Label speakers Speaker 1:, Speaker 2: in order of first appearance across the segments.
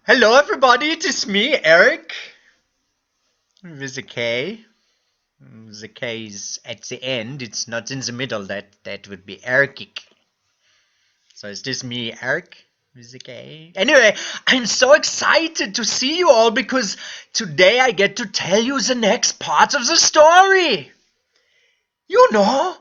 Speaker 1: Hello everybody, it is me, Erik, with a K. The K is at the end, it's not in the middle, that would be Erik. So is this me, Erik, with a K? Anyway, I'm so excited to see you all because today I get to tell you the next part of the story. You know,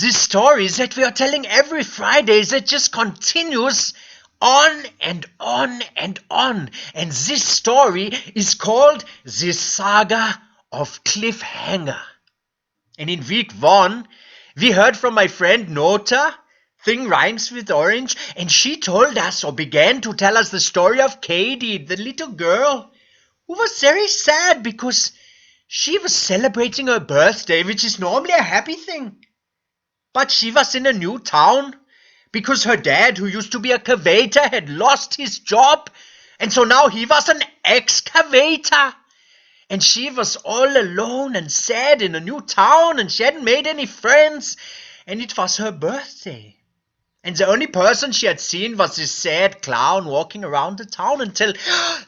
Speaker 1: this story that we are telling every Friday that just continues on and on and on. And this story is called The Saga of Clyff Hanga. And in week 1, we heard from my friend Nota. Thing rhymes with orange. And she told us or began to tell us the story of KD, the little girl who was very sad because she was celebrating her birthday, which is normally a happy thing. But she was in a new town because her dad, who used to be a cavator, had lost his job. And so now he was an excavator. And she was all alone and sad in a new town, and she hadn't made any friends. And it was her birthday. And the only person she had seen was this sad clown walking around the town until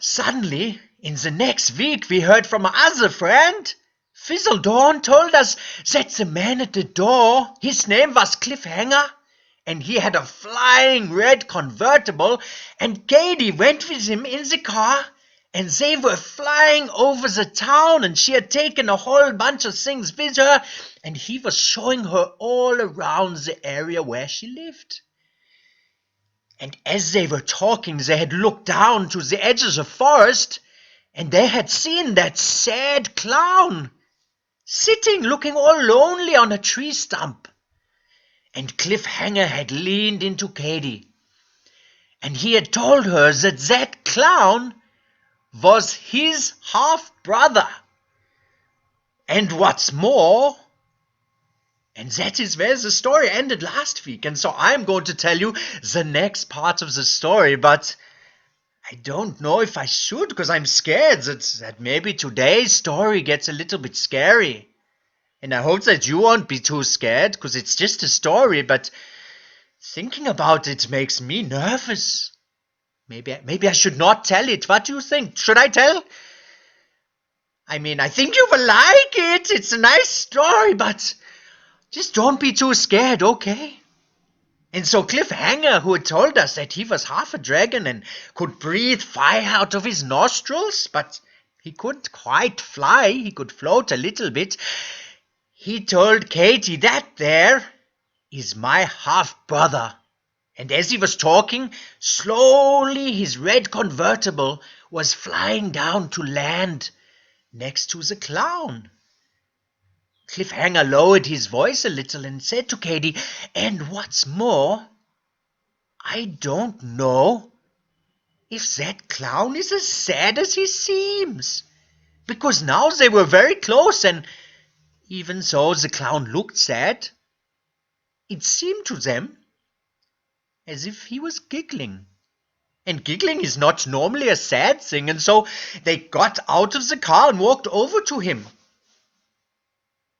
Speaker 1: suddenly, in the next week, we heard from our other friend. Fizzledorn told us that the man at the door, his name was Clyff Hanga, and he had a flying red convertible, and KD went with him in the car, and they were flying over the town, and she had taken a whole bunch of things with her, and he was showing her all around the area where she lived. And as they were talking, they had looked down to the edge of the forest, and they had seen that sad clown sitting looking all lonely on a tree stump. And Clyff Hanga had leaned into KD, and he had told her that that clown was his half-brother. And what's more, and that is where the story ended last week, and so I'm going to tell you the next part of the story, but I don't know if I should, because I'm scared that maybe today's story gets a little bit scary. And I hope that you won't be too scared, because it's just a story, but thinking about it makes me nervous. Maybe I should not tell it. What do you think? Should I tell? I mean, I think you will like it. It's a nice story, but just don't be too scared, okay? And so Clyff Hanga, who had told us that he was half a dragon and could breathe fire out of his nostrils, but he couldn't quite fly, he could float a little bit, he told Katie that there is my half-brother. And as he was talking, slowly his red convertible was flying down to land next to the clown. Clyff Hanga lowered his voice a little and said to Katie, and what's more, I don't know if that clown is as sad as he seems. Because now they were very close, and even though the clown looked sad, it seemed to them as if he was giggling. And giggling is not normally a sad thing, and so they got out of the car and walked over to him.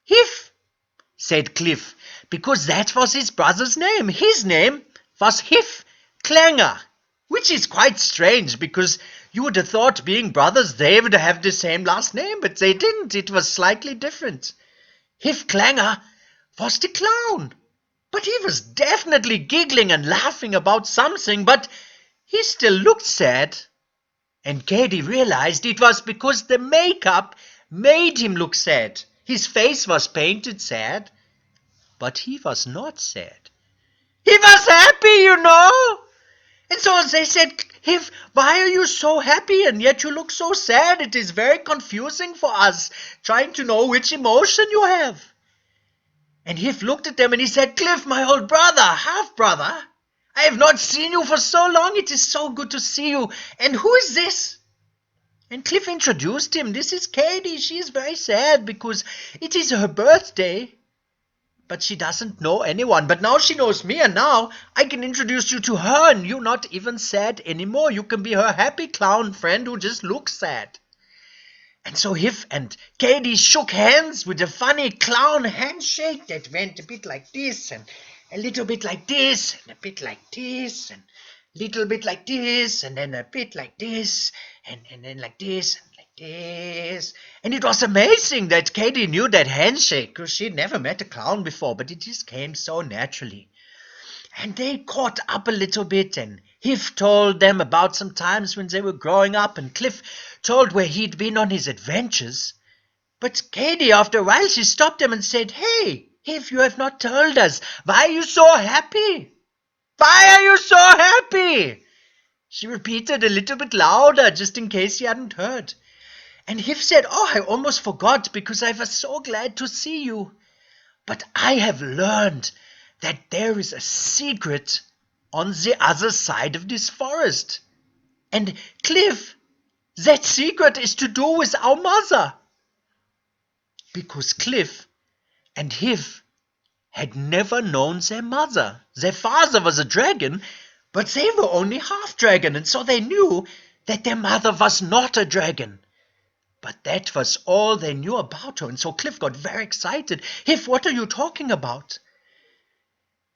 Speaker 1: Hif, said Clyff, because that was his brother's name. His name was Hif Clanger, which is quite strange, because you would have thought, being brothers, they would have the same last name, but they didn't. It was slightly different. Hif Clanger was the clown, but he was definitely giggling and laughing about something, but he still looked sad. And Katie realized it was because the makeup made him look sad. His face was painted sad, but he was not sad. He was happy, you know. And so they said, Hif, why are you so happy and yet you look so sad? It is very confusing for us, trying to know which emotion you have. And Hif looked at them and he said, Clyff, my old brother, half-brother, I have not seen you for so long. It is so good to see you. And who is this? And Clyff introduced him. This is KD. She is very sad because it is her birthday. But she doesn't know anyone. But now she knows me, and now I can introduce you to her, and you're not even sad anymore. You can be her happy clown friend who just looks sad. And so Hif and KD shook hands with a funny clown handshake that went a bit like this, and a little bit like this, and a bit like this, and little bit like this, and then a bit like this, and then like this, and like this. And it was amazing that KD knew that handshake, because she'd never met a clown before, but it just came so naturally. And they caught up a little bit, and Hiff told them about some times when they were growing up, and Clyff told where he'd been on his adventures. But KD, after a while, she stopped him and said, "Hey, Hiff, you have not told us. Why are you so happy? Why are you so happy?" She repeated a little bit louder, just in case he hadn't heard. And Hiff said, "Oh, I almost forgot, because I was so glad to see you. But I have learned that there is a secret on the other side of this forest. And Clyff, that secret is to do with our mother." Because Clyff and Hiff had never known their mother. Their father was a dragon, but they were only half dragon, and so they knew that their mother was not a dragon. But that was all they knew about her, and so Clyff got very excited. "Hiff, what are you talking about?"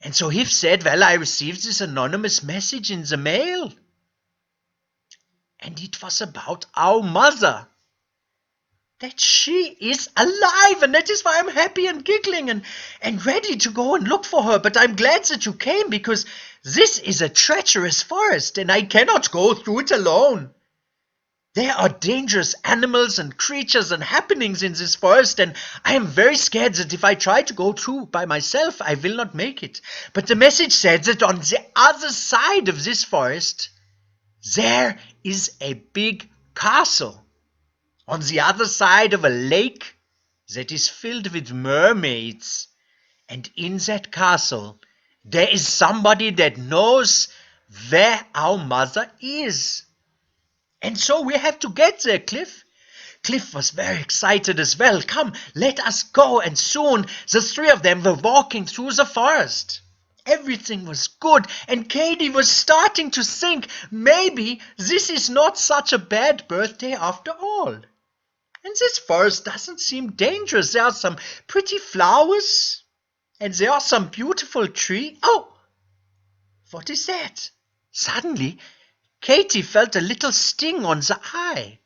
Speaker 1: And so Hiff said, "Well, I received this anonymous message in the mail, and it was about our mother. That she is alive, and that is why I'm happy and giggling and ready to go and look for her. But I'm glad that you came, because this is a treacherous forest, and I cannot go through it alone. There are dangerous animals and creatures and happenings in this forest, and I am very scared that if I try to go through by myself, I will not make it. But the message said that on the other side of this forest, there is a big castle. On the other side of a lake that is filled with mermaids. And in that castle, there is somebody that knows where our mother is. And so we have to get there, Clyff." Clyff was very excited as well. "Come, let us go." And soon the three of them were walking through the forest. Everything was good, and KD was starting to think, maybe this is not such a bad birthday after all. And this forest doesn't seem dangerous. There are some pretty flowers, and there are some beautiful trees. Oh, what is that? Suddenly, Katie felt a little sting on the eye.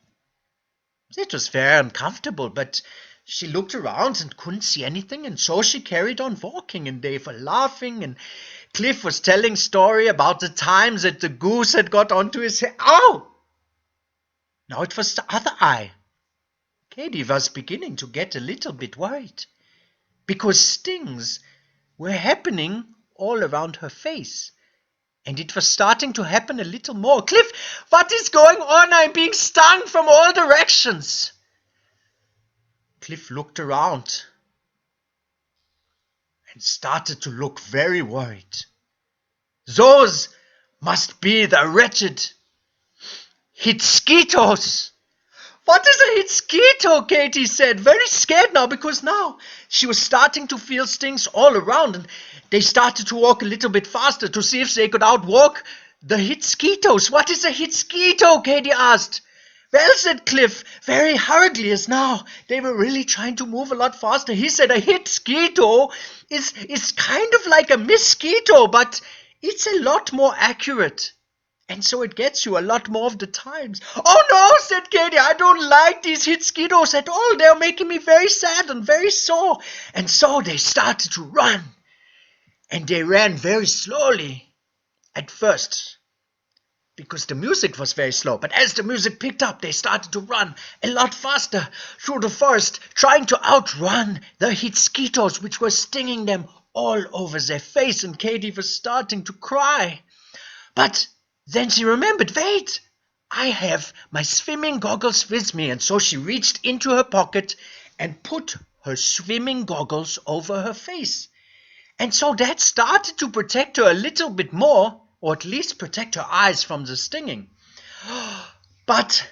Speaker 1: It was very uncomfortable, but she looked around and couldn't see anything, and so she carried on walking, and they were laughing, and Clyff was telling story about the times that the goose had got onto his head. Oh! Now it was the other eye. Katie was beginning to get a little bit worried, because stings were happening all around her face. And it was starting to happen a little more. "Clyff, what is going on? I'm being stung from all directions." Clyff looked around and started to look very worried. "Those must be the wretched Hitsketos." "What is a Hitsketo?" Katie said, very scared now, because now she was starting to feel stings all around, and they started to walk a little bit faster to see if they could outwalk the Hitsketos. "What is a Hitsketo?" Katie asked. "Well," said Clyff, very hurriedly, as now they were really trying to move a lot faster. He said a Hitsketo is kind of like a mosquito, but it's a lot more accurate. And so it gets you a lot more of the times." "Oh no," said Katie, "I don't like these Hitsketos at all. They're making me very sad and very sore." And so they started to run. And they ran very slowly at first, because the music was very slow. But as the music picked up, they started to run a lot faster through the forest, trying to outrun the Hitsketos, which were stinging them all over their face. And Katie was starting to cry. But then she remembered, wait, I have my swimming goggles with me. And so she reached into her pocket and put her swimming goggles over her face. And so that started to protect her a little bit more, or at least protect her eyes from the stinging. But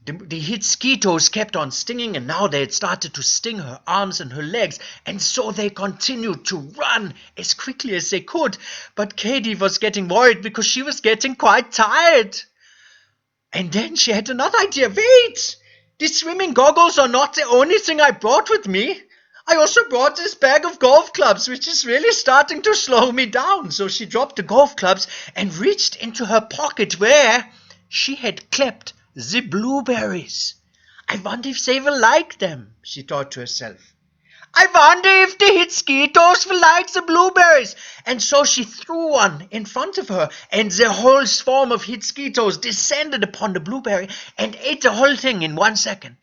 Speaker 1: the Hitsketos kept on stinging, and now they had started to sting her arms and her legs, and so they continued to run as quickly as they could. But Katie was getting worried because she was getting quite tired. And then she had another idea. Wait, these swimming goggles are not the only thing I brought with me. I also brought this bag of golf clubs, which is really starting to slow me down. So she dropped the golf clubs and reached into her pocket where she had kept the blueberries. I wonder if they will like them, she thought to herself. I wonder if the Hitskeetos will like the blueberries. And so she threw one in front of her, and the whole swarm of Hitskeetos descended upon the blueberry and ate the whole thing in 1 second.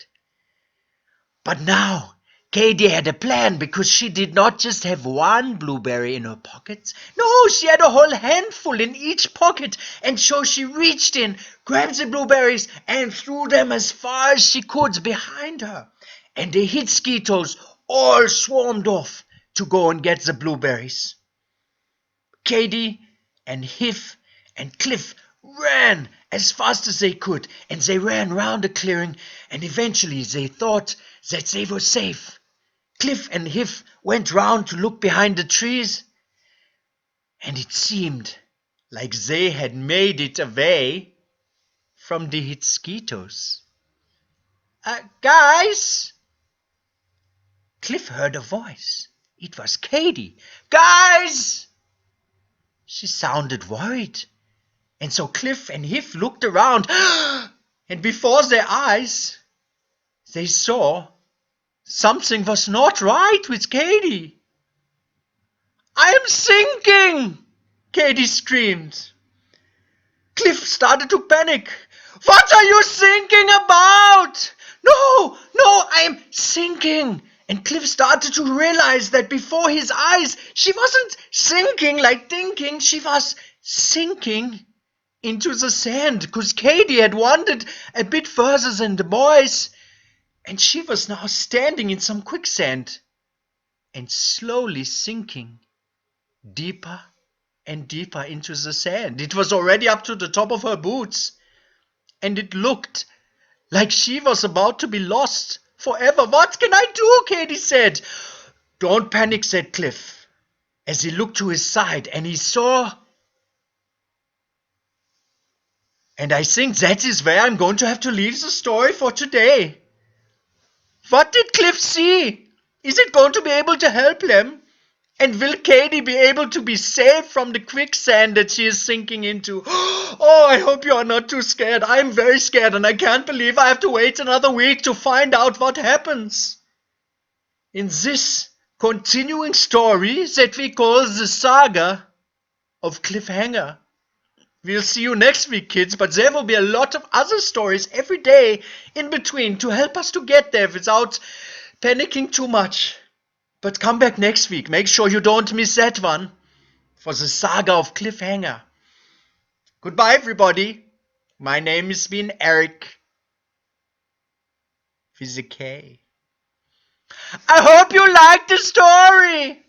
Speaker 1: But now KD had a plan, because she did not just have one blueberry in her pockets. No, she had a whole handful in each pocket, and so she reached in, grabbed the blueberries, and threw them as far as she could behind her. And the Hitskeetos all swarmed off to go and get the blueberries. KD and Hiff and Clyff ran as fast as they could, and they ran round the clearing, and eventually they thought that they were safe. Clyff and Hiff went round to look behind the trees, and it seemed like they had made it away from the Hitskeetos. Guys! Clyff heard a voice. It was KD. Guys! She sounded worried. And so Clyff and Hiff looked around, and before their eyes, they saw something was not right with KD. I am sinking! KD screamed. Clyff started to panic. What are you thinking about? No, I am sinking. And Clyff started to realize that before his eyes, she wasn't sinking like thinking, she was sinking into the sand, because KD had wandered a bit further than the boys, and she was now standing in some quicksand and slowly sinking deeper and deeper into the sand. It was already up to the top of her boots, and it looked like she was about to be lost forever. What can I do? KD said. Don't panic, said Clyff, as he looked to his side, and he saw. And I think that is where I'm going to have to leave the story for today. What did Clyff see? Is it going to be able to help them? And will KD be able to be saved from the quicksand that she is sinking into? Oh, I hope you are not too scared. I'm very scared, and I can't believe I have to wait another week to find out what happens in this continuing story that we call the Saga of Clyff Hanga. We'll see you next week, kids, but there will be a lot of other stories every day in between to help us to get there without panicking too much. But come back next week. Make sure you don't miss that one for the Saga of Clyff Hanga. Goodbye, everybody. My name has been Erik with a K. I hope you liked the story.